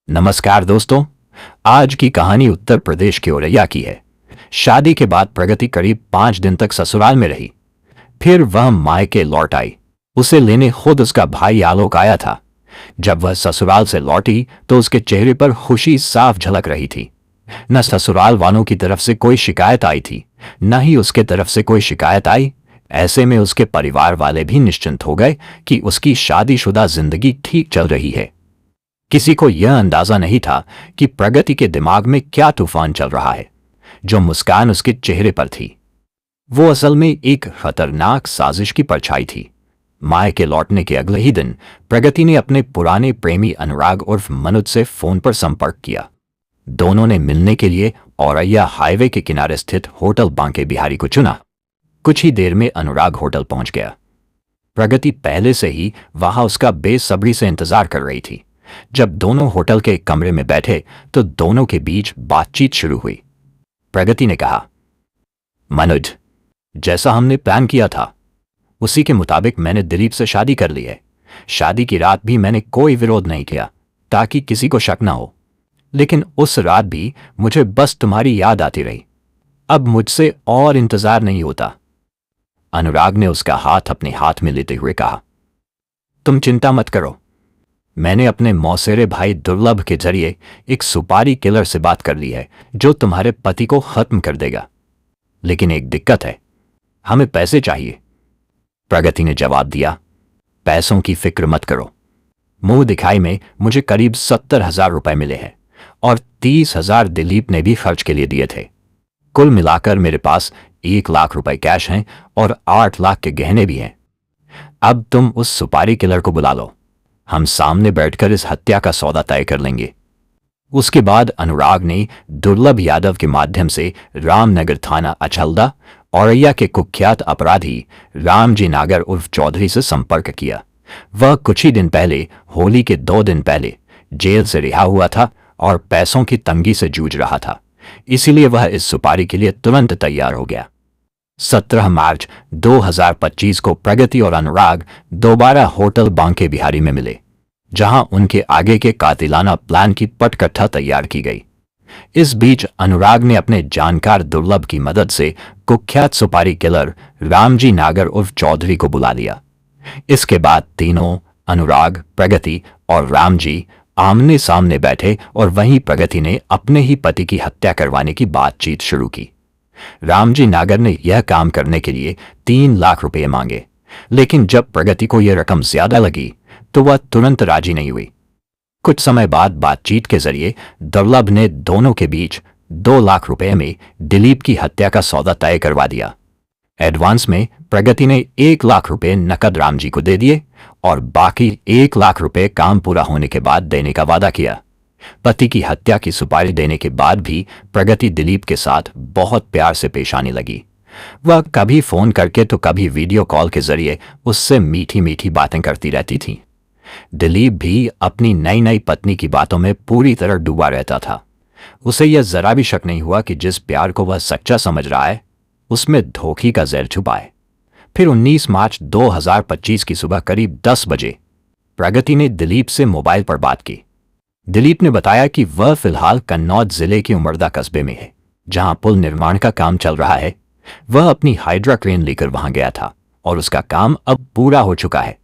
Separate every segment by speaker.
Speaker 1: नमस्कार दोस्तों। आज की कहानी उत्तर प्रदेश के औरैया की है। शादी के बाद प्रगति करीब 5 दिन तक ससुराल में रही। फिर वह मायके लौट आई। उसे लेने खुद उसका भाई आलोक आया था। जब वह ससुराल से लौटी तो उसके चेहरे पर खुशी साफ झलक रही थी। न ससुराल वालों की तरफ से कोई शिकायत आई थी, न ही उसके तरफ से कोई शिकायत आई। ऐसे में उसके परिवार वाले भी निश्चिंत हो गए कि उसकी शादीशुदा जिंदगी ठीक चल रही है। किसी को यह अंदाजा नहीं था कि प्रगति के दिमाग में क्या तूफान चल रहा है। जो मुस्कान उसके चेहरे पर थी वो असल में एक खतरनाक साजिश की परछाई थी। मायके लौटने के अगले ही दिन प्रगति ने अपने पुराने प्रेमी अनुराग उर्फ मनोज से फोन पर संपर्क किया। दोनों ने मिलने के लिए औरैया हाईवे के किनारे स्थित होटल बांके बिहारी को चुना। कुछ ही देर में अनुराग होटल पहुंच गया। प्रगति पहले से ही वहां उसका बेसब्री से इंतजार कर रही थी। जब दोनों होटल के कमरे में बैठे तो दोनों के बीच बातचीत शुरू हुई। प्रगति ने कहा, मनोज, जैसा हमने प्लान किया था उसी के मुताबिक मैंने दिलीप से शादी कर ली है। शादी की रात भी मैंने कोई विरोध नहीं किया ताकि किसी को शक ना हो, लेकिन उस रात भी मुझे बस तुम्हारी याद आती रही। अब मुझसे और इंतजार नहीं होता। अनुराग ने उसका हाथ अपने हाथ में लेते हुए कहा, तुम चिंता मत करो। मैंने अपने मौसेरे भाई दुर्लभ के जरिए एक सुपारी किलर से बात कर ली है जो तुम्हारे पति को खत्म कर देगा। लेकिन एक दिक्कत है, हमें पैसे चाहिए। प्रगति ने जवाब दिया, पैसों की फिक्र मत करो। मुंह दिखाई में मुझे करीब 70,000 रुपए मिले हैं और 30,000 दिलीप ने भी खर्च के लिए दिए थे। कुल मिलाकर मेरे पास 1 लाख रुपए कैश हैं और 8 लाख के गहने भी हैं। अब तुम उस सुपारी किलर को बुला लो, हम सामने बैठकर इस हत्या का सौदा तय कर लेंगे। उसके बाद अनुराग ने दुर्लभ यादव के माध्यम से रामनगर थाना अछलदा औरैया के कुख्यात अपराधी रामजी नागर उर्फ चौधरी से संपर्क किया। वह कुछ ही दिन पहले, होली के 2 दिन पहले जेल से रिहा हुआ था और पैसों की तंगी से जूझ रहा था। इसीलिए वह इस सुपारी के लिए तुरंत तैयार हो गया। 17 मार्च 2025 को प्रगति और अनुराग दोबारा होटल बांके बिहारी में मिले, जहां उनके आगे के कातिलाना प्लान की पटकथा तैयार की गई। इस बीच अनुराग ने अपने जानकार दुर्लभ की मदद से कुख्यात सुपारी किलर रामजी नागर उर्फ चौधरी को बुला लिया। इसके बाद तीनों, अनुराग, प्रगति और रामजी, आमने सामने बैठे और वहीं प्रगति ने अपने ही पति की हत्या करवाने की बातचीत शुरू की। रामजी नागर ने यह काम करने के लिए 3 लाख रुपए मांगे, लेकिन जब प्रगति को यह रकम ज्यादा लगी तो वह तुरंत राजी नहीं हुई। कुछ समय बाद बातचीत के जरिए दुर्लभ ने दोनों के बीच 2 लाख रुपए में दिलीप की हत्या का सौदा तय करवा दिया। एडवांस में प्रगति ने 1 लाख रुपए नकद रामजी को दे दिए और बाकी 1 लाख रुपए काम पूरा होने के बाद देने का वादा किया। पति की हत्या की सुपारी देने के बाद भी प्रगति दिलीप के साथ बहुत प्यार से पेश आने लगी। वह कभी फोन करके तो कभी वीडियो कॉल के जरिए उससे मीठी मीठी बातें करती रहती थी। दिलीप भी अपनी नई नई पत्नी की बातों में पूरी तरह डूबा रहता था। उसे यह जरा भी शक नहीं हुआ कि जिस प्यार को वह सच्चा समझ रहा है उसमें धोखे का जहर छुपा है। फिर 19 मार्च 2025 की सुबह करीब 10 बजे प्रगति ने दिलीप से मोबाइल पर बात की। दिलीप ने बताया कि वह फिलहाल कन्नौज जिले के उमरदा कस्बे में है, जहां पुल निर्माण का काम चल रहा है। वह अपनी हाइड्रा क्रेन लेकर वहां गया था और उसका काम अब पूरा हो चुका है।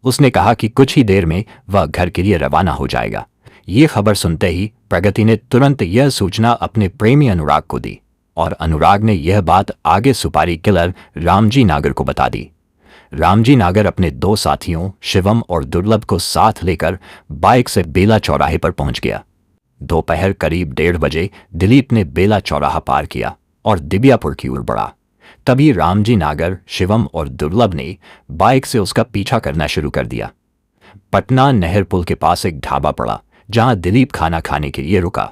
Speaker 1: उसने कहा कि कुछ ही देर में वह घर के लिए रवाना हो जाएगा। ये खबर सुनते ही प्रगति ने तुरंत यह सूचना अपने प्रेमी अनुराग को दी और अनुराग ने यह बात आगे सुपारी किलर रामजी नागर को बता दी। रामजी नागर अपने 2 साथियों शिवम और दुर्लभ को साथ लेकर बाइक से बेला चौराहे पर पहुंच गया। दोपहर करीब 1:30 बजे दिलीप ने बेला चौराहा पार किया और दिव्यापुर की ओर बढ़ा। तभी रामजी नागर, शिवम और दुर्लभ ने बाइक से उसका पीछा करना शुरू कर दिया। पटना नहर पुल के पास एक ढाबा पड़ा जहां दिलीप खाना खाने के लिए रुका।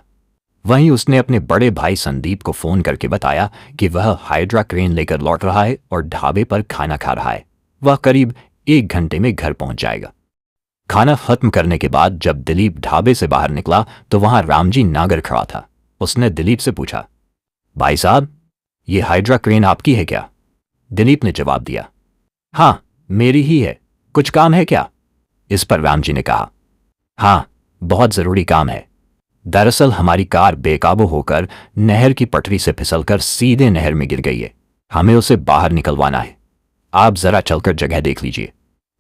Speaker 1: वहीं उसने अपने बड़े भाई संदीप को फोन करके बताया कि वह हाइड्रा क्रेन लेकर लौट रहा है और ढाबे पर खाना खा रहा है। वह करीब 1 घंटे में घर पहुंच जाएगा। खाना खत्म करने के बाद जब दिलीप ढाबे से बाहर निकला तो वहां रामजी नागर खड़ा था। उसने दिलीप से पूछा, भाई साहब, ये हाइड्रा क्रेन आपकी है क्या? दिलीप ने जवाब दिया, हाँ मेरी ही है, कुछ काम है क्या? इस पर रामजी ने कहा, हाँ बहुत जरूरी काम है, दरअसल हमारी कार बेकाबू होकर नहर की पटरी से फिसलकर सीधे नहर में गिर गई है। हमें उसे बाहर निकलवाना है। आप जरा चलकर जगह देख लीजिए,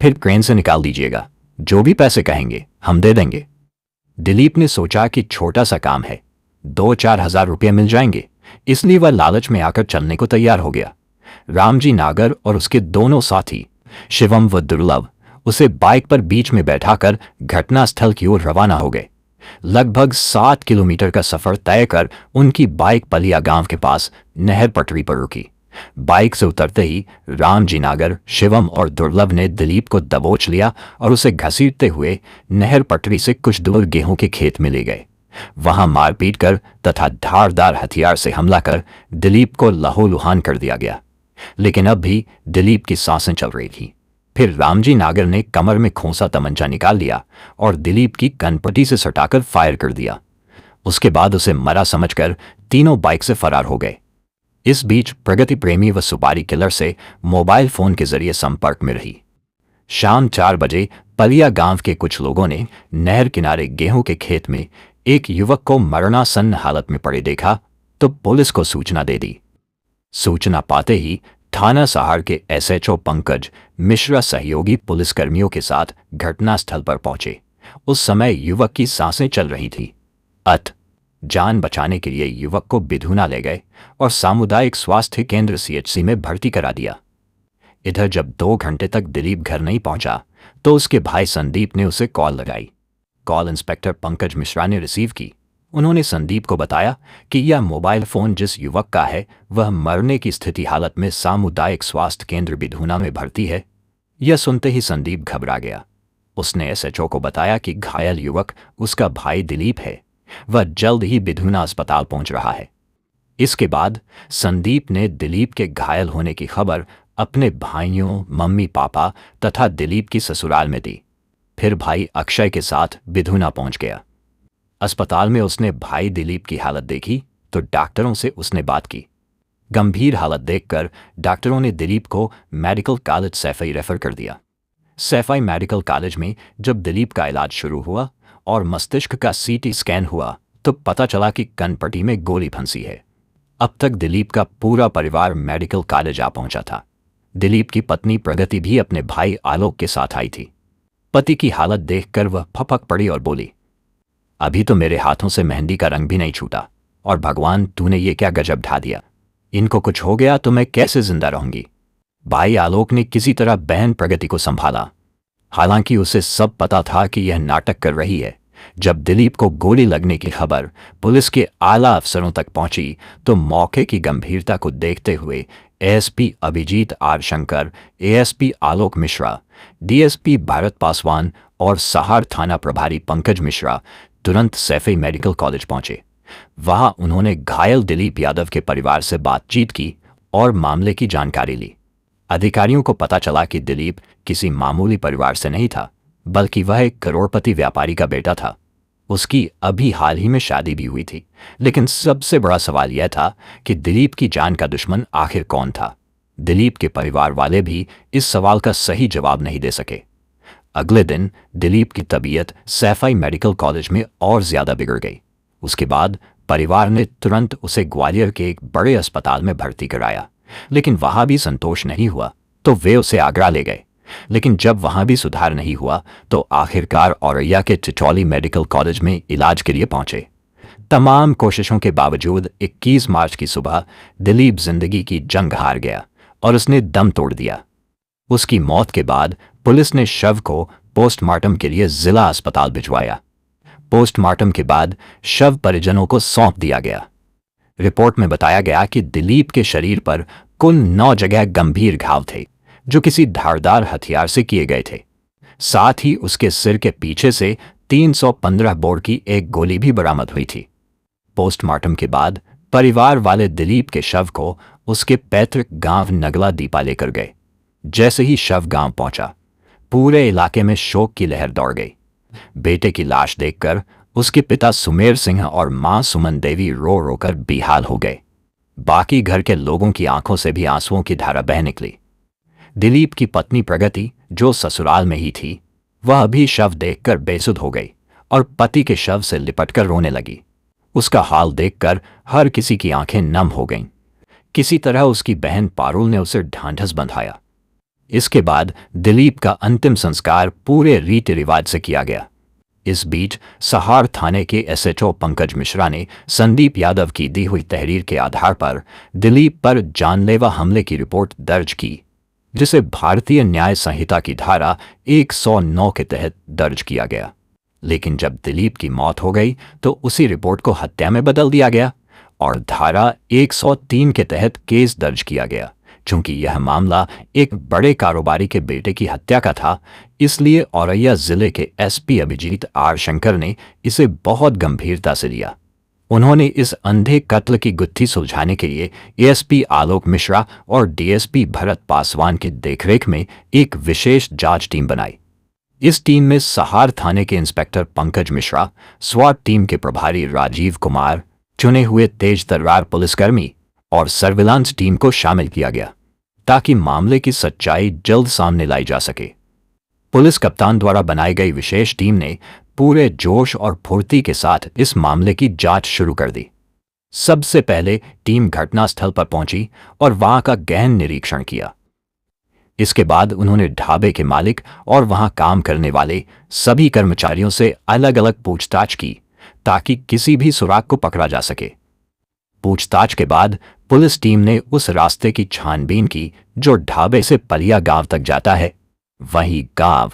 Speaker 1: फिर क्रेन से निकाल दीजिएगा। जो भी पैसे कहेंगे हम दे देंगे। दिलीप ने सोचा कि छोटा सा काम है, 2-4 हजार रुपये मिल जाएंगे, इसलिए वह लालच में आकर चलने को तैयार हो गया। रामजी नागर और उसके दोनों साथी शिवम व दुर्लभ उसे बाइक पर बीच में बैठाकर घटनास्थल की ओर रवाना हो गए। लगभग 7 किलोमीटर का सफर तय कर उनकी बाइक पलिया गांव के पास नहर पटरी पर रुकी। बाइक से उतरते ही रामजी नागर, शिवम और दुर्लभ ने दिलीप को दबोच लिया और उसे घसीटते हुए नहर पटरी से कुछ दूर गेहूं के खेत में ले गए। वहां मारपीट कर तथा धारदार हथियार से हमला कर दिलीप को लहूलुहान कर दिया गया। लेकिन अब भी दिलीप की सांसें चल रही थी। फिर रामजी नागर ने कमर में खोसा तमंचा निकाल लिया और दिलीप की कनपटी से सटाकर फायर कर दिया। उसके बाद उसे मरा समझकर तीनों बाइक से फरार हो गए। इस बीच प्रगति प्रेमी व सुपारी किलर से मोबाइल फोन के जरिए संपर्क में रही। शाम 4 बजे पलिया गांव के कुछ लोगों ने नहर किनारे गेहूं के खेत में एक युवक को मरणासन्न हालत में पड़े देखा तो पुलिस को सूचना दे दी। सूचना पाते ही थाना सहार के एसएचओ पंकज मिश्रा सहयोगी पुलिसकर्मियों के साथ घटनास्थल पर पहुंचे। उस समय युवक की सांसें चल रही थी। जान बचाने के लिए युवक को बिधुना ले गए और सामुदायिक स्वास्थ्य केंद्र सीएचसी में भर्ती करा दिया। इधर जब 2 घंटे तक दिलीप घर नहीं पहुंचा तो उसके भाई संदीप ने उसे कॉल लगाई। कॉल इंस्पेक्टर पंकज मिश्रा ने रिसीव की। उन्होंने संदीप को बताया कि यह मोबाइल फोन जिस युवक का है वह मरने की स्थिति हालत में सामुदायिक स्वास्थ्य केंद्र बिधुना में भर्ती है। यह सुनते ही संदीप घबरा गया। उसने एसएचओ को बताया कि घायल युवक उसका भाई दिलीप है, वह जल्द ही बिधुना अस्पताल पहुंच रहा है। इसके बाद संदीप ने दिलीप के घायल होने की खबर अपने भाइयों, मम्मी पापा तथा दिलीप की ससुराल में दी। फिर भाई अक्षय के साथ बिधुना पहुंच गया। अस्पताल में उसने भाई दिलीप की हालत देखी तो डॉक्टरों से उसने बात की। गंभीर हालत देखकर डॉक्टरों ने दिलीप को मेडिकल कॉलेज सैफई रेफर कर दिया। सैफई मेडिकल कॉलेज में जब दिलीप का इलाज शुरू हुआ और मस्तिष्क का सीटी स्कैन हुआ तो पता चला कि कनपटी में गोली फंसी है। अब तक दिलीप का पूरा परिवार मेडिकल कॉलेज आ पहुंचा था। दिलीप की पत्नी प्रगति भी अपने भाई आलोक के साथ आई थी। पति की हालत देखकर वह फपक पड़ी और बोली, अभी तो मेरे हाथों से मेहंदी का रंग भी नहीं छूटा और भगवान तूने ये क्या गजब ढा दिया। इनको कुछ हो गया तो मैं कैसे जिंदा रहूंगी। भाई आलोक ने किसी तरह बहन प्रगति को संभाला। हालांकि उसे सब पता था कि यह नाटक कर रही है। जब दिलीप को गोली लगने की खबर पुलिस के आला अफसरों तक पहुंची तो मौके की गंभीरता को देखते हुए ASP Abhijeet R Shankar, ASP Alok Mishra, DSP Bharat Paswan और सहार थाना प्रभारी पंकज मिश्रा तुरंत सैफई मेडिकल कॉलेज पहुंचे। वहां उन्होंने घायल दिलीप यादव के परिवार से बातचीत की और मामले की जानकारी ली। अधिकारियों को पता चला कि दिलीप किसी मामूली परिवार से नहीं था, बल्कि वह एक करोड़पति व्यापारी का बेटा था। उसकी अभी हाल ही में शादी भी हुई थी। लेकिन सबसे बड़ा सवाल यह था कि दिलीप की जान का दुश्मन आखिर कौन था। दिलीप के परिवार वाले भी इस सवाल का सही जवाब नहीं दे सके। अगले दिन दिलीप की तबीयत सैफई मेडिकल कॉलेज में और ज्यादा बिगड़ गई। उसके बाद परिवार ने तुरंत उसे ग्वालियर के एक बड़े अस्पताल में भर्ती कराया। लेकिन वहां भी संतोष नहीं हुआ तो वे उसे आगरा ले गए। लेकिन जब वहां भी सुधार नहीं हुआ तो आखिरकार औरैया के टिटौली मेडिकल कॉलेज में इलाज के लिए पहुंचे। तमाम कोशिशों के बावजूद 21 मार्च की सुबह दिलीप जिंदगी की जंग हार गया और उसने दम तोड़ दिया। उसकी मौत के बाद पुलिस ने शव को पोस्टमार्टम के लिए जिला अस्पताल भिजवाया। पोस्टमार्टम के बाद शव परिजनों को सौंप दिया गया। रिपोर्ट में बताया गया कि दिलीप के शरीर पर कुल 9 जगह गंभीर घाव थे जो किसी धारदार हथियार से किए गए थे। साथ ही उसके सिर के पीछे से 315 बोर की एक गोली भी बरामद हुई थी। पोस्टमार्टम के बाद परिवार वाले दिलीप के शव को उसके पैतृक गांव नगला दीपा लेकर गए। जैसे ही शव गांव पहुंचा पूरे इलाके में शोक की लहर दौड़ गई। बेटे की लाश देखकर उसके पिता सुमेर सिंह और मां सुमन देवी रो रोकर बेहाल हो गए। बाकी घर के लोगों की आंखों से भी आंसुओं की धारा बह निकली। दिलीप की पत्नी प्रगति जो ससुराल में ही थी वह भी शव देखकर बेसुध हो गई और पति के शव से लिपटकर रोने लगी। उसका हाल देखकर हर किसी की आंखें नम हो गईं। किसी तरह उसकी बहन पारुल ने उसे ढांढस बंधाया। इसके बाद दिलीप का अंतिम संस्कार पूरे रीति रिवाज से किया गया। इस बीच सहार थाने के एसएचओ पंकज मिश्रा ने संदीप यादव की दी हुई तहरीर के आधार पर दिलीप पर जानलेवा हमले की रिपोर्ट दर्ज की, जिसे भारतीय न्याय संहिता की धारा 109 के तहत दर्ज किया गया। लेकिन जब दिलीप की मौत हो गई तो उसी रिपोर्ट को हत्या में बदल दिया गया और धारा 103 के तहत केस दर्ज किया गया। चूंकि यह मामला एक बड़े कारोबारी के बेटे की हत्या का था, इसलिए औरैया जिले के एसपी अभिजीत आर शंकर ने इसे बहुत गंभीरता से लिया। उन्होंने इस अंधे कत्ल की गुत्थी सुलझाने के लिए एएसपी आलोक मिश्रा और डीएसपी भरत पासवान की देखरेख में एक विशेष जांच टीम बनाई। इस टीम में सहार थाने के इंस्पेक्टर पंकज मिश्रा, स्वाट टीम के प्रभारी राजीव कुमार, चुने हुए तेज तर्रार पुलिसकर्मी और सर्विलांस टीम को शामिल किया गया ताकि मामले की सच्चाई जल्द सामने लाई जा सके। पुलिस कप्तान द्वारा बनाई गई विशेष टीम ने पूरे जोश और फुर्ती के साथ इस मामले की जांच शुरू कर दी। सबसे पहले टीम घटनास्थल पर पहुंची और वहां का गहन निरीक्षण किया। इसके बाद उन्होंने ढाबे के मालिक और वहां काम करने वाले सभी कर्मचारियों से अलग अलग पूछताछ की ताकि किसी भी सुराग को पकड़ा जा सके। पूछताछ के बाद पुलिस टीम ने उस रास्ते की छानबीन की जो ढाबे से पलिया गांव तक जाता है, वही गांव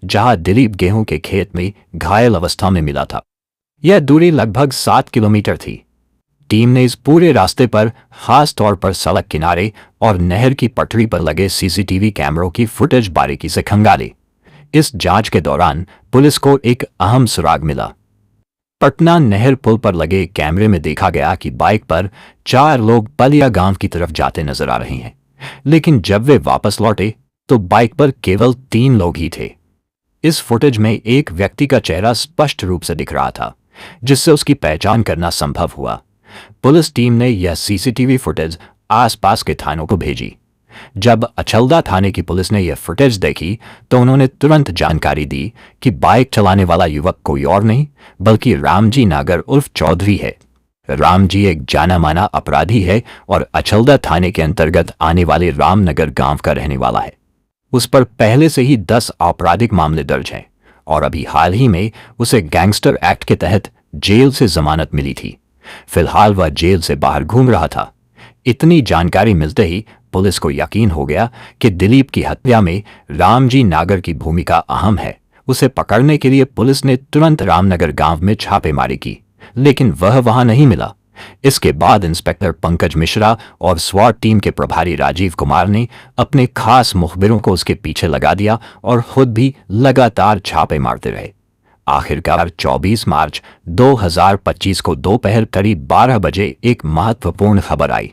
Speaker 1: जहां दिलीप गेहूं के खेत में घायल अवस्था में मिला था। यह दूरी लगभग 7 किलोमीटर थी। टीम ने इस पूरे रास्ते पर खास तौर पर सड़क किनारे और नहर की पटरी पर लगे सीसीटीवी कैमरों की फुटेज बारीकी से खंगाली। इस जांच के दौरान पुलिस को एक अहम सुराग मिला। पटना नहर पुल पर लगे कैमरे में देखा गया कि बाइक पर 4 लोग पलिया गांव की तरफ जाते नजर आ रहे हैं, लेकिन जब वे वापस लौटे तो बाइक पर केवल 3 लोग ही थे। इस फुटेज में एक व्यक्ति का चेहरा स्पष्ट रूप से दिख रहा था, जिससे उसकी पहचान करना संभव हुआ। पुलिस टीम ने यह सीसीटीवी फुटेज आसपास के थानों को भेजी। जब अचलदा थाने की पुलिस ने यह फुटेज देखी तो उन्होंने तुरंत जानकारी दी कि बाइक चलाने वाला युवक कोई और नहीं बल्कि रामजी नागर उर्फ चौधरी है। रामजी एक जाना माना अपराधी है और अचलदा थाने के अंतर्गत आने वाले रामनगर गांव का रहने वाला है। उस पर पहले से ही 10 आपराधिक मामले दर्ज हैं और अभी हाल ही में उसे गैंगस्टर एक्ट के तहत जेल से जमानत मिली थी। फिलहाल वह जेल से बाहर घूम रहा था। इतनी जानकारी मिलते ही पुलिस को यकीन हो गया कि दिलीप की हत्या में रामजी नागर की भूमिका अहम है। उसे पकड़ने के लिए पुलिस ने तुरंत रामनगर गांव में छापेमारी की, लेकिन वह वहां नहीं मिला। इसके बाद इंस्पेक्टर पंकज मिश्रा और स्वाट टीम के प्रभारी राजीव कुमार ने अपने खास मुखबिरों को उसके पीछे लगा दिया और खुद भी लगातार छापे मारते रहे। आखिरकार 24 मार्च 2025 को दोपहर करीब 12 बजे एक महत्वपूर्ण खबर आई।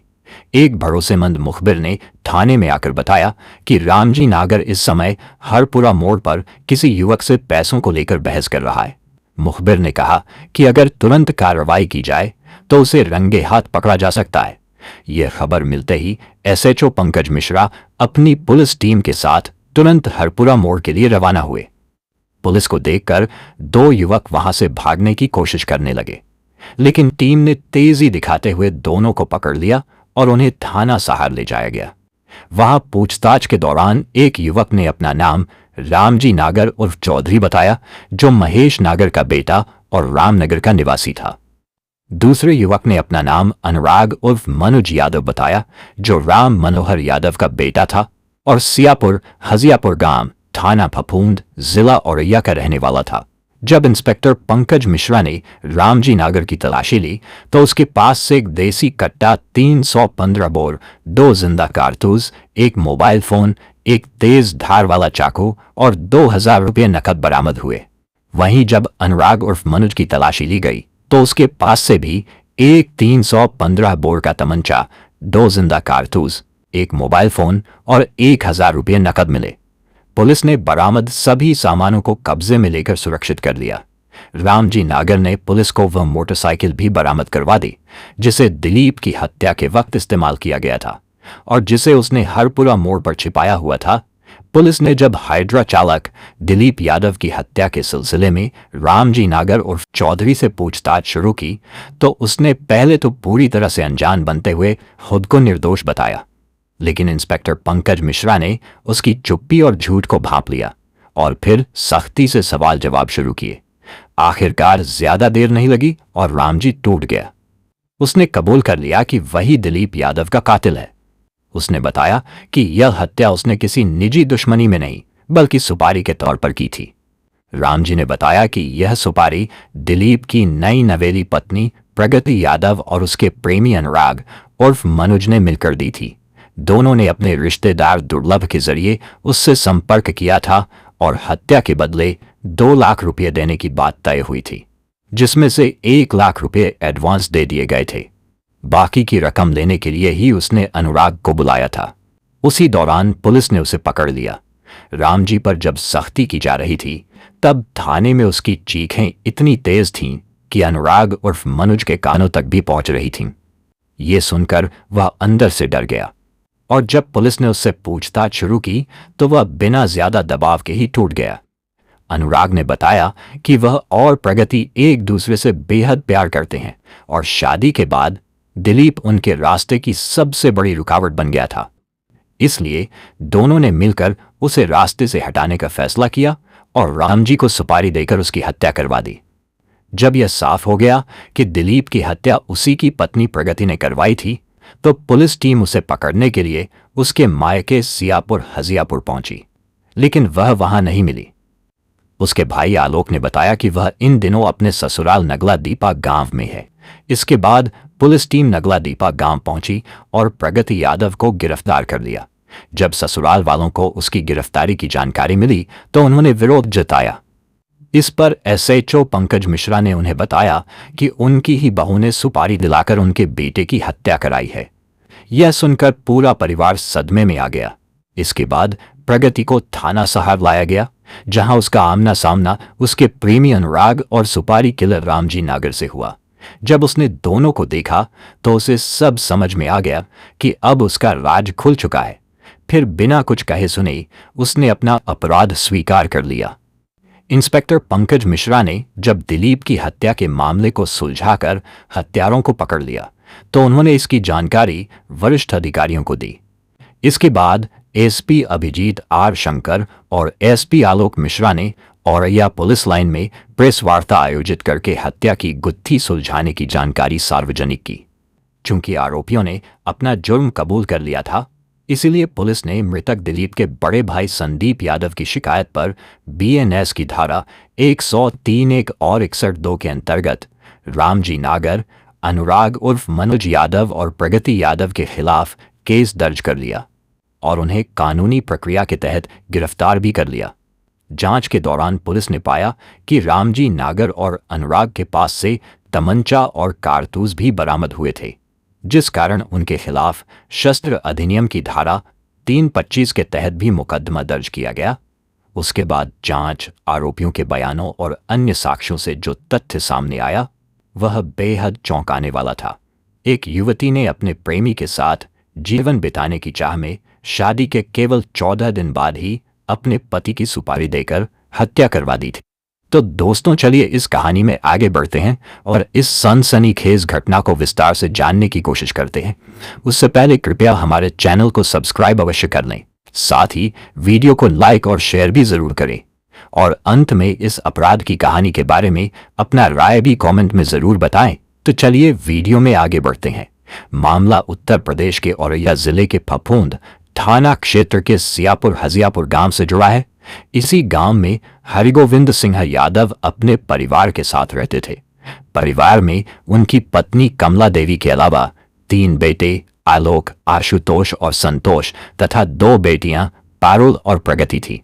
Speaker 1: एक भरोसेमंद मुखबिर ने थाने में आकर बताया कि रामजी नागर इस समय हरपुरा मोड़ पर किसी युवक से पैसों को लेकर बहस कर रहा है। मुखबिर ने कहा कि अगर तुरंत कार्रवाई की जाए तो उसे रंगे हाथ पकड़ा जा सकता है। यह खबर मिलते ही एसएचओ पंकज मिश्रा अपनी पुलिस टीम के साथ तुरंत हरपुरा मोड़ के लिए रवाना हुए। पुलिस को देखकर 2 युवक वहां से भागने की कोशिश करने लगे, लेकिन टीम ने तेजी दिखाते हुए दोनों को पकड़ लिया और उन्हें थाना सहार ले जाया गया। वहां पूछताछ के दौरान एक युवक ने अपना नाम रामजी नागर उर्फ चौधरी बताया, जो महेश नागर का बेटा और रामनगर का निवासी था। दूसरे युवक ने अपना नाम अनुराग उर्फ मनोज यादव बताया, जो राम मनोहर यादव का बेटा था और सियापुर हजियापुर गांव थाना फफूंद जिला औरैया का रहने वाला था। जब इंस्पेक्टर पंकज मिश्रा ने रामजी नागर की तलाशी ली तो उसके पास से एक देसी कट्टा, 315 बोर, 2 जिंदा कारतूस, एक मोबाइल फोन, एक तेज धार वाला चाकू और 2000 रुपये नकद बरामद हुए। वहीं जब अनुराग उर्फ मनोज की तलाशी ली गई तो उसके पास से भी एक 315 बोर का तमंचा, 2 जिंदा कारतूस, एक मोबाइल फोन और 1000 रुपये नकद मिले। पुलिस ने बरामद सभी सामानों को कब्जे में लेकर सुरक्षित कर लिया। रामजी नागर ने पुलिस को वह मोटरसाइकिल भी बरामद करवा दी जिसे दिलीप की हत्या के वक्त इस्तेमाल किया गया था और जिसे उसने हरपुरा मोड़ पर छिपाया हुआ था। पुलिस ने जब हाइड्रा चालक दिलीप यादव की हत्या के सिलसिले में रामजी नागर उर्फ चौधरी से पूछताछ शुरू की तो उसने पहले तो पूरी तरह से अनजान बनते हुए खुद को निर्दोष बताया, लेकिन इंस्पेक्टर पंकज मिश्रा ने उसकी चुप्पी और झूठ को भांप लिया और फिर सख्ती से सवाल जवाब शुरू किए। आखिरकार ज्यादा देर नहीं लगी और रामजी टूट गया। उसने कबूल कर लिया कि वही दिलीप यादव का कातिल है। उसने बताया कि यह हत्या उसने किसी निजी दुश्मनी में नहीं बल्कि सुपारी के तौर पर की थी। रामजी ने बताया कि यह सुपारी दिलीप की नई नवेली पत्नी प्रगति यादव और उसके प्रेमी अनुराग उर्फ मनुज ने मिलकर दी थी। दोनों ने अपने रिश्तेदार दुर्लभ के जरिए उससे संपर्क किया था और हत्या के बदले 2 लाख रुपये देने की बात तय हुई थी, जिसमें से 1 लाख रुपये एडवांस दे दिए गए थे। बाकी की रकम लेने के लिए ही उसने अनुराग को बुलाया था। उसी दौरान पुलिस ने उसे पकड़ लिया। रामजी पर जब सख्ती की जा रही थी तब थाने में उसकी चीखें इतनी तेज थीं कि अनुराग उर्फ मनुज के कानों तक भी पहुंच रही थीं। ये सुनकर वह अंदर से डर गया और जब पुलिस ने उससे पूछताछ शुरू की तो वह बिना ज्यादा दबाव के ही टूट गया। अनुराग ने बताया कि वह और प्रगति एक दूसरे से बेहद प्यार करते हैं और शादी के बाद दिलीप उनके रास्ते की सबसे बड़ी रुकावट बन गया था। इसलिए दोनों ने मिलकर उसे रास्ते से हटाने का फैसला किया और रामजी को सुपारी देकर उसकी हत्या करवा दी। जब यह साफ हो गया कि दिलीप की हत्या उसी की पत्नी प्रगति ने करवाई थी तो पुलिस टीम उसे पकड़ने के लिए उसके मायके सियापुर हजियापुर पहुंची, लेकिन वह वहां नहीं मिली। उसके भाई आलोक ने बताया कि वह इन दिनों अपने ससुराल नगला दीपा गांव में है। इसके बाद पुलिस टीम नगला दीपा गांव पहुंची और प्रगति यादव को गिरफ्तार कर लिया। जब ससुराल वालों को उसकी गिरफ्तारी की जानकारी मिली तो उन्होंने विरोध जताया। इस पर एसएचओ पंकज मिश्रा ने उन्हें बताया कि उनकी ही बहू ने सुपारी दिलाकर उनके बेटे की हत्या कराई है। यह सुनकर पूरा परिवार सदमे में आ गया। इसके बाद प्रगति को थाना साहब लाया गया, जहां उसका आमना सामना उसके प्रेमी अनुराग और सुपारी किलर रामजी नागर से हुआ। जब उसने दोनों को देखा तो उसे सब समझ में आ गया कि अब उसका राज खुल चुका है। फिर बिना कुछ कहे सुने उसने अपना अपराध स्वीकार कर लिया। इंस्पेक्टर पंकज मिश्रा ने जब दिलीप की हत्या के मामले को सुलझाकर हत्यारों को पकड़ लिया तो उन्होंने इसकी जानकारी वरिष्ठ अधिकारियों को दी। इसके बाद एसपी अभिजीत आर शंकर और एसपी आलोक मिश्रा ने औरैया पुलिस लाइन में प्रेस वार्ता आयोजित करके हत्या की गुत्थी सुलझाने की जानकारी सार्वजनिक की। चूंकि आरोपियों ने अपना जुर्म कबूल कर लिया था, इसलिए पुलिस ने मृतक दिलीप के बड़े भाई संदीप यादव की शिकायत पर बीएनएस की धारा 103(1) और 61(2) के अंतर्गत रामजी नागर, अनुराग उर्फ मनुज यादव और प्रगति यादव के खिलाफ केस दर्ज कर लिया और उन्हें कानूनी प्रक्रिया के तहत गिरफ्तार भी कर लिया। जांच के दौरान पुलिस ने पाया कि रामजी नागर और अनुराग के पास से तमंचा और कारतूस भी बरामद हुए थे, जिस कारण उनके खिलाफ शस्त्र अधिनियम की धारा 325 के तहत भी मुकदमा दर्ज किया गया। उसके बाद जांच, आरोपियों के बयानों और अन्य साक्ष्यों से जो तथ्य सामने आया वह बेहद चौंकाने वाला था। एक युवती ने अपने प्रेमी के साथ जीवन बिताने की चाह में शादी के केवल 14 दिन बाद ही अपने पति की सुपारी देकर हत्या करवा दी थी। तो दोस्तों, चलिए इस कहानी में आगे बढ़ते हैं और इस सनसनीखेज घटना को विस्तार से जानने की कोशिश करते हैं। उससे पहले कृपया हमारे चैनल को सब्सक्राइब अवश्य कर लें, साथ ही वीडियो को लाइक और शेयर भी जरूर करें और अंत में इस अपराध की कहानी के बारे में अपना राय भी कमेंट में जरूर बताएं। तो चलिए वीडियो में आगे बढ़ते हैं। मामला उत्तर प्रदेश के औरैया जिले के फफूंद थाना क्षेत्र के सियापुर हजियापुर गांव से जुड़ा है। इसी गांव में हरिगोविंद सिंह यादव अपने परिवार के साथ रहते थे। परिवार में उनकी पत्नी कमला देवी के अलावा 3 बेटे आलोक, आशुतोष और संतोष तथा 2 बेटियां पारुल और प्रगति थी।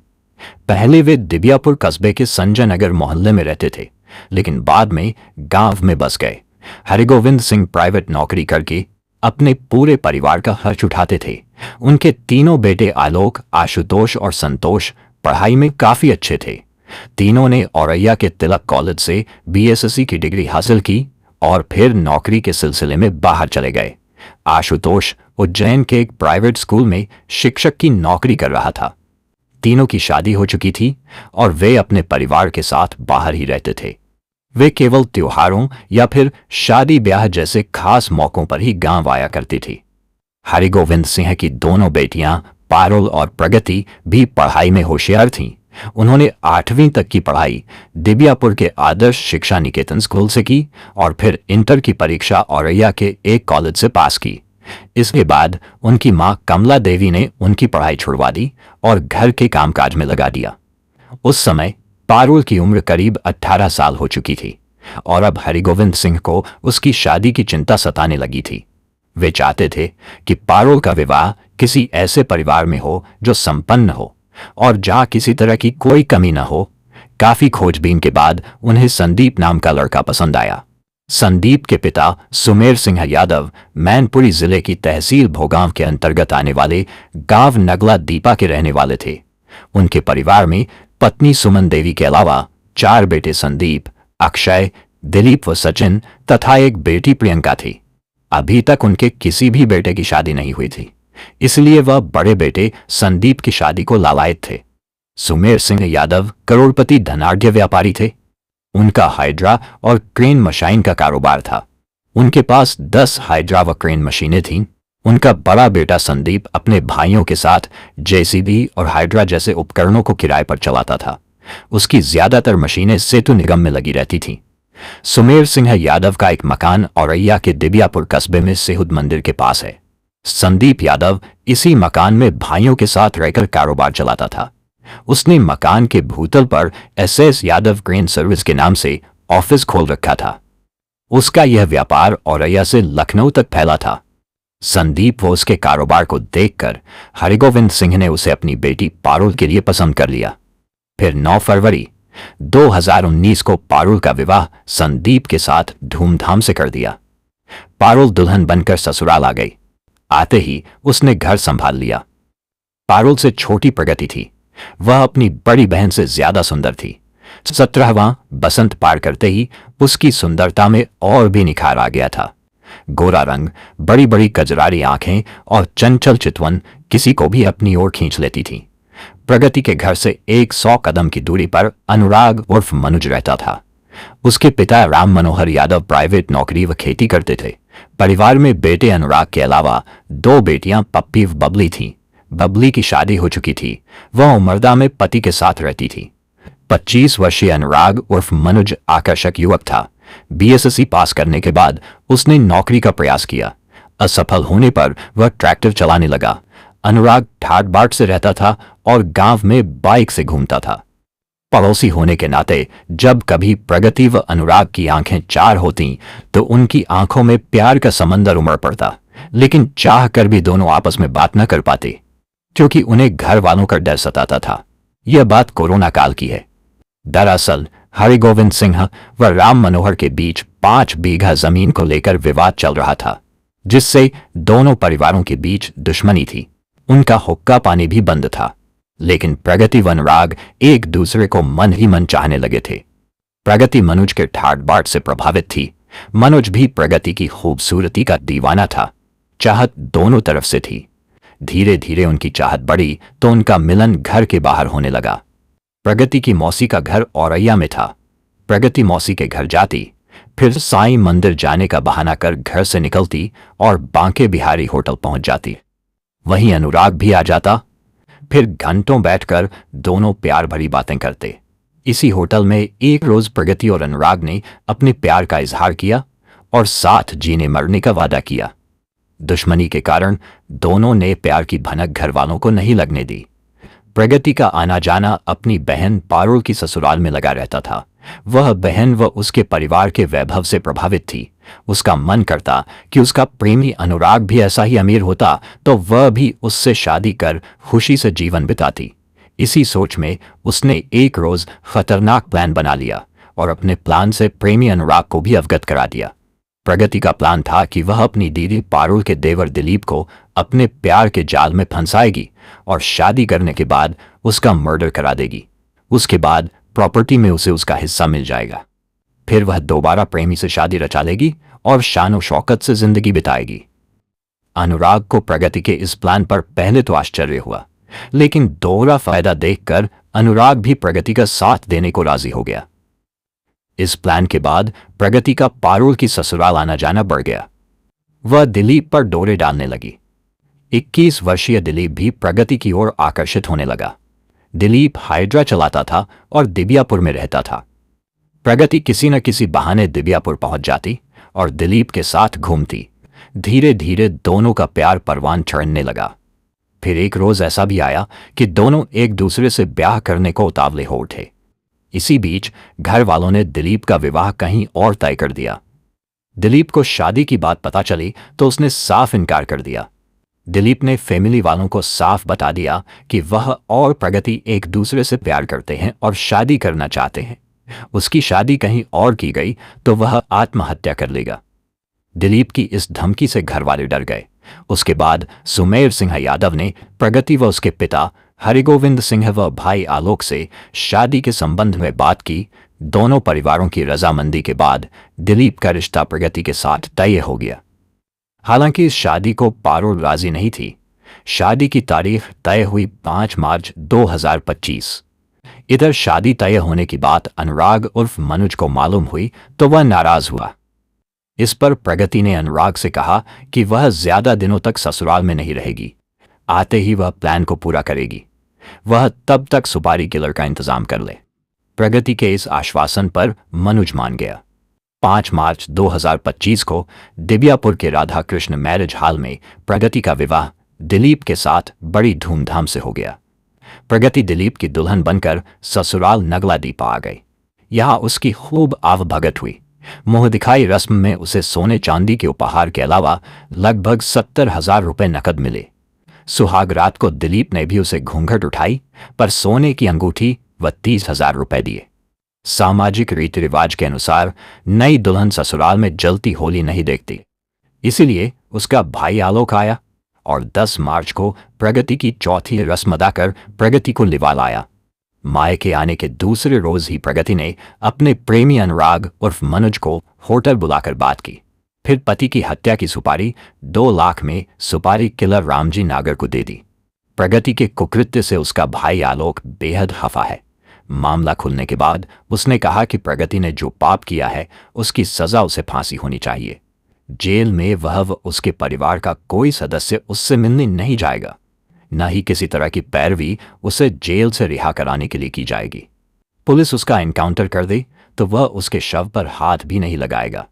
Speaker 1: पहले वे दिबियापुर कस्बे के संजय नगर मोहल्ले में रहते थे, लेकिन बाद में गांव में बस गए। हरिगोविंद सिंह प्राइवेट नौकरी करके अपने पूरे परिवार का खर्च उठाते थे। उनके तीनों बेटे आलोक, आशुतोष और संतोष पढ़ाई में काफी अच्छे थे। तीनों ने औरैया के तिलक कॉलेज से बीएसएससी की डिग्री हासिल की और फिर नौकरी के सिलसिले में बाहर चले गए। आशुतोष उज्जैन के एक प्राइवेट स्कूल में शिक्षक की नौकरी कर रहा था। तीनों की शादी हो चुकी थी और वे अपने परिवार के साथ बाहर ही रहते थे। वे केवल त्योहारों या फिर शादी ब्याह जैसे खास मौकों पर ही गांव आया करती थी। हरिगोविंद सिंह की दोनों बेटियां पारुल और प्रगति भी पढ़ाई में होशियार थीं। उन्होंने 8वीं तक की पढ़ाई दिबियापुर के आदर्श शिक्षा निकेतन स्कूल से की और फिर इंटर की परीक्षा औरैया के एक कॉलेज से पास की। इसके बाद उनकी मां कमला देवी ने उनकी पढ़ाई छुड़वा दी और घर के कामकाज में लगा दिया। उस समय पारुल की उम्र करीब 18 साल हो चुकी थी और अब हरिगोविंद सिंह को उसकी शादी की चिंता सताने लगी थी। वे चाहते थे कि पारुल का विवाह किसी ऐसे परिवार में हो जो संपन्न हो और जहां किसी तरह की कोई कमी न हो। काफी खोजबीन के बाद उन्हें संदीप नाम का लड़का पसंद आया। संदीप के पिता सुमेर सिंह यादव मैनपुरी जिले की तहसील भोगांव के अंतर्गत आने वाले गांव नगला दीपा के रहने वाले थे। उनके परिवार में पत्नी सुमन देवी के अलावा 4 बेटे संदीप, अक्षय, दिलीप व सचिन तथा एक बेटी प्रियंका थी। अभी तक उनके किसी भी बेटे की शादी नहीं हुई थी, इसलिए वह बड़े बेटे संदीप की शादी को लालायत थे। सुमेर सिंह यादव करोड़पति धनाढ्य व्यापारी थे। उनका हाइड्रा और क्रेन मशीन का कारोबार था। उनके पास 10 हाइड्रा व क्रेन मशीनें थीं। उनका बड़ा बेटा संदीप अपने भाइयों के साथ जेसीबी और हाइड्रा जैसे उपकरणों को किराए पर चलाता था। उसकी ज्यादातर मशीनें सेतु निगम में लगी रहती थीं। सुमेर सिंह यादव का एक मकान औरैया के दिबियापुर कस्बे में सेहुद मंदिर के पास है। संदीप यादव इसी मकान में भाइयों के साथ रहकर कारोबार चलाता था। उसने मकान के भूतल पर एसएस यादव क्रेन सर्विस के नाम से ऑफिस खोल रखा था। उसका यह व्यापार औरैया से लखनऊ तक फैला था। संदीप व उसके कारोबार को देखकर हरिगोविंद सिंह ने उसे अपनी बेटी पारुल के लिए पसंद कर लिया। फिर 9 फरवरी 2019 को पारुल का विवाह संदीप के साथ धूमधाम से कर दिया। पारुल दुल्हन बनकर ससुराल आ गई। आते ही उसने घर संभाल लिया। पारुल से छोटी प्रगति थी। वह अपनी बड़ी बहन से ज्यादा सुंदर थी। 17वां बसंत पार करते ही उसकी सुंदरता में और भी निखार आ गया था। गोरा रंग, बड़ी बड़ी कजरारी आंखें और चंचल चितवन किसी को भी अपनी ओर खींच लेती थी। प्रगति के घर से 100 कदम की दूरी पर अनुराग उर्फ मनुज रहता था। उसके पिता राम मनोहर यादव प्राइवेट नौकरी व खेती करते थे। परिवार में बेटे अनुराग के अलावा 2 बेटियां पप्पी व बबली थीं। बबली की शादी हो चुकी थी। वह उमरदा में पति के साथ रहती थी। 25 वर्षीय अनुराग उर्फ मनुज आकर्षक युवक था। बीएसएससी पास करने के बाद उसने नौकरी का प्रयास किया। असफल होने पर वह ट्रैक्टर चलाने लगा। अनुराग ठाट बाट से रहता था और गांव में बाइक से घूमता था। पड़ोसी होने के नाते जब कभी प्रगति व अनुराग की आंखें चार होती तो उनकी आंखों में प्यार का समंदर उमड़ पड़ता, लेकिन चाह कर भी दोनों आपस में बात न कर पाते क्योंकि उन्हें घर वालों का डर सताता था। यह बात कोरोना काल की है। दरअसल हरिगोविंद सिंह व राम मनोहर के बीच 5 बीघा जमीन को लेकर विवाद चल रहा था, जिससे दोनों परिवारों के बीच दुश्मनी थी। उनका हुक्का पानी भी बंद था, लेकिन प्रगति व अनुराग एक दूसरे को मन ही मन चाहने लगे थे। प्रगति मनुज के ठाट बाट से प्रभावित थी। मनुज भी प्रगति की खूबसूरती का दीवाना था। चाहत दोनों तरफ से थी। धीरे धीरे उनकी चाहत बढ़ी तो उनका मिलन घर के बाहर होने लगा। प्रगति की मौसी का घर औरैया में था। प्रगति मौसी के घर जाती, फिर साईं मंदिर जाने का बहाना कर घर से निकलती और बांके बिहारी होटल पहुंच जाती। वहीं अनुराग भी आ जाता। फिर घंटों बैठकर दोनों प्यार भरी बातें करते। इसी होटल में एक रोज प्रगति और अनुराग ने अपने प्यार का इजहार किया और साथ जीने मरने का वादा किया। दुश्मनी के कारण दोनों ने प्यार की भनक घर वालों को नहीं लगने दी। प्रगति का आना जाना अपनी बहन पारुल की ससुराल में लगा रहता था। वह बहन व उसके परिवार के वैभव से प्रभावित थी। उसका मन करता कि उसका प्रेमी अनुराग भी ऐसा ही अमीर होता तो वह भी उससे शादी कर खुशी से जीवन बिताती। इसी सोच में उसने एक रोज खतरनाक प्लान बना लिया और अपने प्लान से प्रेमी अनुराग को भी अवगत करा दिया। प्रगति का प्लान था कि वह अपनी दीदी पारुल के देवर दिलीप को अपने प्यार के जाल में फंसाएगी और शादी करने के बाद उसका मर्डर करा देगी। उसके बाद प्रॉपर्टी में उसे उसका हिस्सा मिल जाएगा। फिर वह दोबारा प्रेमी से शादी रचा लेगी और शानो शौकत से जिंदगी बिताएगी। अनुराग को प्रगति के इस प्लान पर पहले तो आश्चर्य हुआ, लेकिन दोहरा फायदा देखकर अनुराग भी प्रगति का साथ देने को राजी हो गया। इस प्लान के बाद प्रगति का पारुल की ससुराल आना जाना बढ़ गया। वह दिलीप पर डोरे डालने लगी। 21 वर्षीय दिलीप भी प्रगति की ओर आकर्षित होने लगा। दिलीप हाइड्रा चलाता था और दिव्यापुर में रहता था। प्रगति किसी न किसी बहाने दिव्यापुर पहुंच जाती और दिलीप के साथ घूमती। धीरे धीरे दोनों का प्यार परवान चढ़ने लगा। फिर एक रोज ऐसा भी आया कि दोनों एक दूसरे से ब्याह करने को उतावले हो उठे। इसी बीच घर वालों ने दिलीप का विवाह कहीं और तय कर दिया। दिलीप को शादी की बात पता चली तो उसने साफ इनकार कर दिया। दिलीप ने फैमिली वालों को साफ बता दिया कि वह और प्रगति एक दूसरे से प्यार करते हैं और शादी करना चाहते हैं। उसकी शादी कहीं और की गई तो वह आत्महत्या कर लेगा। दिलीप की इस धमकी से घरवाले डर गए। उसके बाद सुमेर सिंह यादव ने प्रगति व उसके पिता हरिगोविंद सिंह व भाई आलोक से शादी के संबंध में बात की। दोनों परिवारों की रजामंदी के बाद दिलीप का रिश्ता प्रगति के साथ तय हो गया। हालांकि इस शादी को पारुल राजी नहीं थी। शादी की तारीख तय हुई 5 मार्च 2025। इधर शादी तय होने की बात अनुराग उर्फ मनुज को मालूम हुई तो वह नाराज हुआ। इस पर प्रगति ने अनुराग से कहा कि वह ज्यादा दिनों तक ससुराल में नहीं रहेगी। आते ही वह प्लान को पूरा करेगी। वह तब तक सुपारी किलर का इंतजाम कर ले। प्रगति के इस आश्वासन पर मनुज मान गया। 5 मार्च 2025 को दिव्यापुर के राधा कृष्ण मैरिज हॉल में प्रगति का विवाह दिलीप के साथ बड़ी धूमधाम से हो गया। प्रगति दिलीप की दुल्हन बनकर ससुराल नगलादीपा आ गई। यहां उसकी खूब आवभगत हुई। मुंह दिखाई रस्म में उसे सोने चांदी के उपहार के अलावा लगभग 70,000 रुपए नकद मिले। सुहाग रात को दिलीप ने भी उसे घूंघट उठाई पर सोने की अंगूठी व 30,000 रुपए दिए। सामाजिक रीति रिवाज के अनुसार नई दुल्हन ससुराल में जलती होली नहीं देखती, इसीलिए उसका भाई आलोक आया और 10 मार्च को प्रगति की चौथी रस्म अदा कर प्रगति को लिवा लाया। मायके आने के दूसरे रोज ही प्रगति ने अपने प्रेमी अनुराग उर्फ मनुज को होटल बुलाकर बात की। फिर पति की हत्या की सुपारी 2 लाख में सुपारी किलर रामजी नागर को दे दी। प्रगति के कुकृत्य से उसका भाई आलोक बेहद खफा है। मामला खुलने के बाद उसने कहा कि प्रगति ने जो पाप किया है उसकी सजा उसे फांसी होनी चाहिए। जेल में वह व उसके परिवार का कोई सदस्य उससे मिलने नहीं जाएगा। न ही किसी तरह की पैरवी उसे जेल से रिहा कराने के लिए की जाएगी। पुलिस उसका एनकाउंटर कर दे तो वह उसके शव पर हाथ भी नहीं लगाएगा।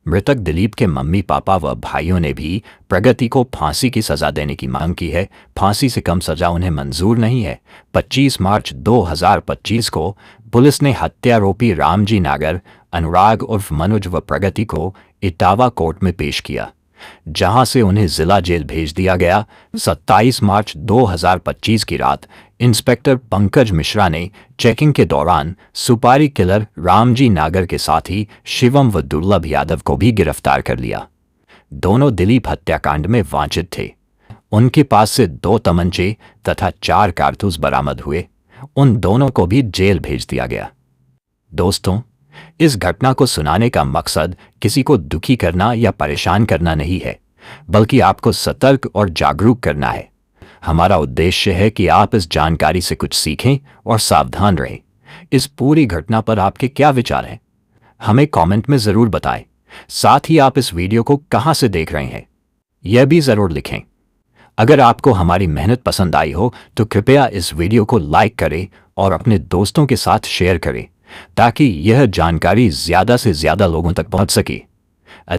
Speaker 1: मृतक दिलीप के मम्मी पापा व भाइयों ने भी प्रगति को फांसी की सजा देने की मांग की है। फांसी से कम सजा उन्हें मंजूर नहीं है। 25 मार्च 2025 को पुलिस ने हत्यारोपी रामजी नागर, अनुराग उर्फ मनुज व प्रगति को इटावा कोर्ट में पेश किया, जहां से उन्हें जिला जेल भेज दिया गया। 27 मार्च 2025 की रात इंस्पेक्टर पंकज मिश्रा ने चेकिंग के दौरान सुपारी किलर रामजी नागर के साथ ही शिवम व दुर्लभ यादव को भी गिरफ्तार कर लिया। दोनों दिलीप हत्याकांड में वांछित थे। उनके पास से 2 तमंचे तथा 4 कारतूस बरामद हुए। उन दोनों को भी जेल भेज दिया गया। दोस्तों, इस घटना को सुनाने का मकसद किसी को दुखी करना या परेशान करना नहीं है, बल्कि आपको सतर्क और जागरूक करना है। हमारा उद्देश्य है कि आप इस जानकारी से कुछ सीखें और सावधान रहें। इस पूरी घटना पर आपके क्या विचार हैं? हमें कमेंट में जरूर बताएं। साथ ही आप इस वीडियो को कहां से देख रहे हैं यह भी जरूर लिखें। अगर आपको हमारी मेहनत पसंद आई हो तो कृपया इस वीडियो को लाइक करें और अपने दोस्तों के साथ शेयर करें ताकि यह जानकारी ज्यादा से ज्यादा लोगों तक पहुंच सके।